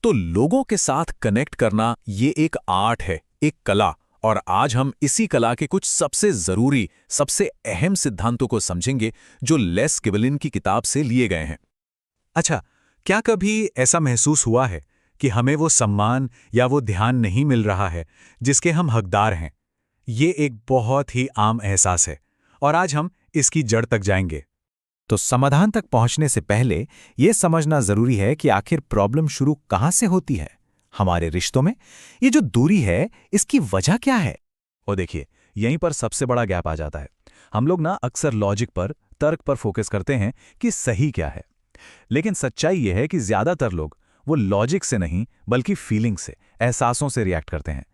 तो लोगों के साथ कनेक्ट करना ये एक आर्ट है, एक कला। और आज हम इसी कला के कुछ सबसे जरूरी, सबसे अहम सिद्धांतों को समझेंगे जो लेस गिबलिन की किताब से लिए गए हैं। अच्छा, क्या कभी ऐसा महसूस हुआ है कि हमें वो सम्मान या वो ध्यान नहीं मिल रहा है जिसके हम हकदार हैं? ये एक बहुत ही आम एहसास है और आज हम इसकी जड़ तक जाएंगे। तो समाधान तक पहुंचने से पहले ये समझना जरूरी है कि आखिर प्रॉब्लम शुरू कहां से होती है। हमारे रिश्तों में ये जो दूरी है, इसकी वजह क्या है? और देखिए, यहीं पर सबसे बड़ा गैप आ जाता है। हम लोग ना अक्सर लॉजिक पर, तर्क पर फोकस करते हैं कि सही क्या है, लेकिन सच्चाई यह है कि ज्यादातर लोग वो लॉजिक से नहीं बल्कि फीलिंग से, एहसासों से रिएक्ट करते हैं।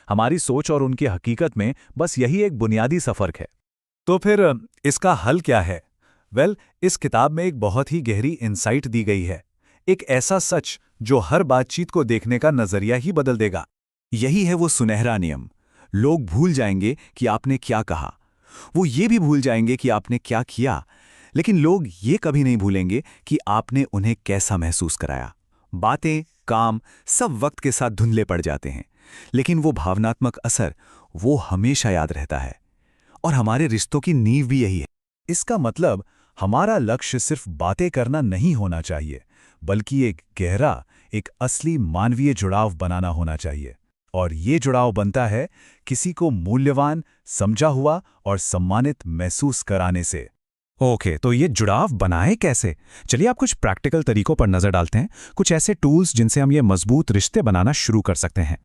हमारी सोच और उनकी हकीकत में बस यही एक बुनियादी सा फर्क है। तो फिर इसका हल क्या है? इस किताब में एक बहुत ही गहरी इंसाइट दी गई है, एक ऐसा सच जो हर बातचीत को देखने का नजरिया ही बदल देगा। यही है वो सुनहरा नियम। लोग भूल जाएंगे कि आपने क्या कहा, वो ये भी भूल जाएंगे कि आपने क्या किया, लेकिन लोग ये कभी नहीं भूलेंगे कि आपने उन्हें कैसा महसूस कराया। बातें, काम सब वक्त के साथ धुंधले पड़ जाते हैं, लेकिन वो भावनात्मक असर, वो हमेशा याद रहता है। और हमारे रिश्तों की नींव भी यही है। इसका मतलब हमारा लक्ष्य सिर्फ बातें करना नहीं होना चाहिए, बल्कि एक गहरा, एक असली मानवीय जुड़ाव बनाना होना चाहिए। और ये जुड़ाव बनता है किसी को मूल्यवान, समझा हुआ और सम्मानित महसूस कराने से। ओके, तो ये जुड़ाव बनाए कैसे? चलिए आप कुछ प्रैक्टिकल तरीकों पर नजर डालते हैं, कुछ ऐसे टूल्स जिनसे हम ये मजबूत रिश्ते बनाना शुरू कर सकते हैं।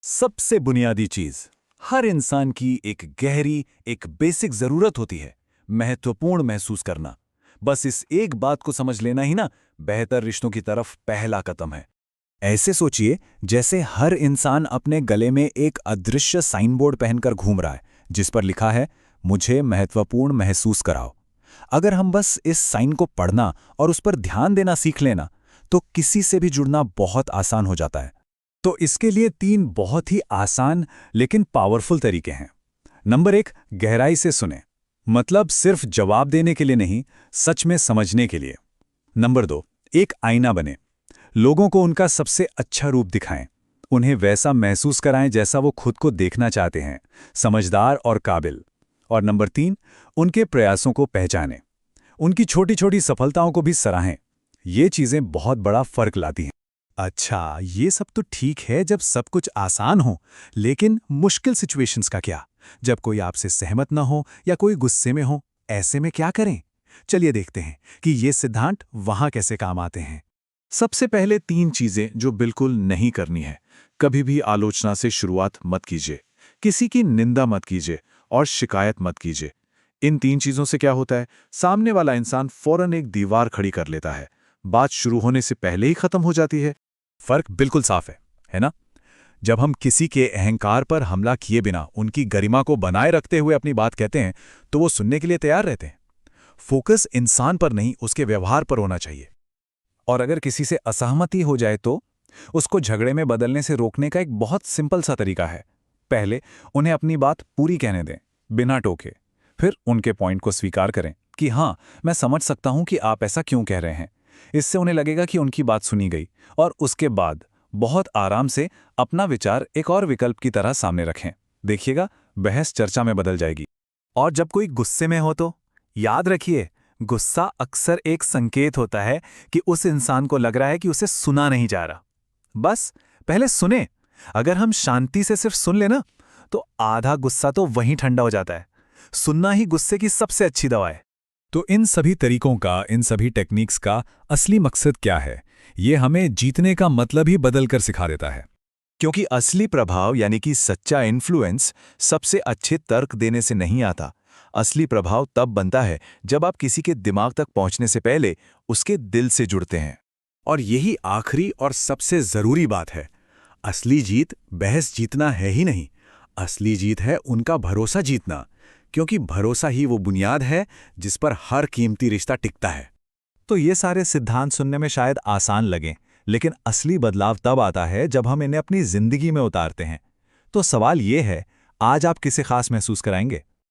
सबसे बुनियादी चीज, हर इंसान की एक गहरी, एक बेसिक जरूरत होती है, महत्वपूर्ण महसूस करना। बस इस एक बात को समझ लेना ही ना बेहतर रिश्तों की तरफ पहला कदम है। ऐसे सोचिए जैसे हर इंसान अपने गले में एक अदृश्य साइन बोर्ड पहनकर घूम रहा है जिस पर लिखा है, मुझे महत्वपूर्ण महसूस कराओ। अगर हम बस इस साइन को पढ़ना और उस पर ध्यान देना सीख लेना, तो किसी से भी जुड़ना बहुत आसान हो जाता है। तो इसके लिए 3 बहुत ही आसान लेकिन पावरफुल तरीके हैं। नंबर 1, गहराई से सुने, मतलब सिर्फ जवाब देने के लिए नहीं, सच में समझने के लिए। नंबर 2, एक आईना बने, लोगों को उनका सबसे अच्छा रूप दिखाएं, उन्हें वैसा महसूस कराएं जैसा वो खुद को देखना चाहते हैं, समझदार और काबिल। और नंबर 3, उनके प्रयासों को पहचानें, उनकी छोटी छोटी सफलताओं को भी सराहें। ये चीजें बहुत बड़ा फर्क लाती हैं। अच्छा, ये सब तो ठीक है जब सब कुछ आसान हो, लेकिन मुश्किल सिचुएशंस का क्या? जब कोई आपसे सहमत ना हो या कोई गुस्से में हो, ऐसे में क्या करें? चलिए देखते हैं कि ये सिद्धांत वहां कैसे काम आते हैं। सबसे पहले 3 चीजें जो बिल्कुल नहीं करनी है। कभी भी आलोचना से शुरुआत मत कीजिए, किसी की निंदा मत कीजिए और शिकायत मत कीजिए। इन 3 चीजों से क्या होता है, सामने वाला इंसान फौरन एक दीवार खड़ी कर लेता है, बात शुरू होने से पहले ही खत्म हो जाती है। फर्क बिल्कुल साफ है ना? जब हम किसी के अहंकार पर हमला किए बिना उनकी गरिमा को बनाए रखते हुए अपनी बात कहते हैं, तो वो सुनने के लिए तैयार रहते हैं। फोकस इंसान पर नहीं, उसके व्यवहार पर होना चाहिए। और अगर किसी से असहमति हो जाए तो उसको झगड़े में बदलने से रोकने का एक बहुत सिंपल सा तरीका है। पहले उन्हें अपनी बात पूरी कहने दें, बिना टोके। फिर उनके पॉइंट को स्वीकार करें कि हाँ, मैं समझ सकता हूं कि आप ऐसा क्यों कह रहे हैं। इससे उन्हें लगेगा कि उनकी बात सुनी गई। और उसके बाद बहुत आराम से अपना विचार एक और विकल्प की तरह सामने रखें। देखिएगा, बहस चर्चा में बदल जाएगी। और जब कोई गुस्से में हो तो याद रखिए, गुस्सा अक्सर एक संकेत होता है कि उस इंसान को लग रहा है कि उसे सुना नहीं जा रहा। बस पहले सुने। अगर हम शांति से सिर्फ सुन लेना, तो आधा गुस्सा तो वहीं ठंडा हो जाता है। सुनना ही गुस्से की सबसे अच्छी दवा है। तो इन सभी तरीकों का, इन सभी टेक्निक्स का असली मकसद क्या है? ये हमें जीतने का मतलब ही बदलकर सिखा देता है। क्योंकि असली प्रभाव यानी कि सच्चा इन्फ्लुएंस सबसे अच्छे तर्क देने से नहीं आता। असली प्रभाव तब बनता है जब आप किसी के दिमाग तक पहुंचने से पहले उसके दिल से जुड़ते हैं। और यही आखिरी और सबसे जरूरी बात है। असली जीत बहस जीतना है ही नहीं, असली जीत है उनका भरोसा जीतना, क्योंकि भरोसा ही वो बुनियाद है जिस पर हर कीमती रिश्ता टिकता है। तो ये सारे सिद्धांत सुनने में शायद आसान लगें, लेकिन असली बदलाव तब आता है जब हम इन्हें अपनी जिंदगी में उतारते हैं। तो सवाल ये है, आज आप किसे खास महसूस कराएंगे?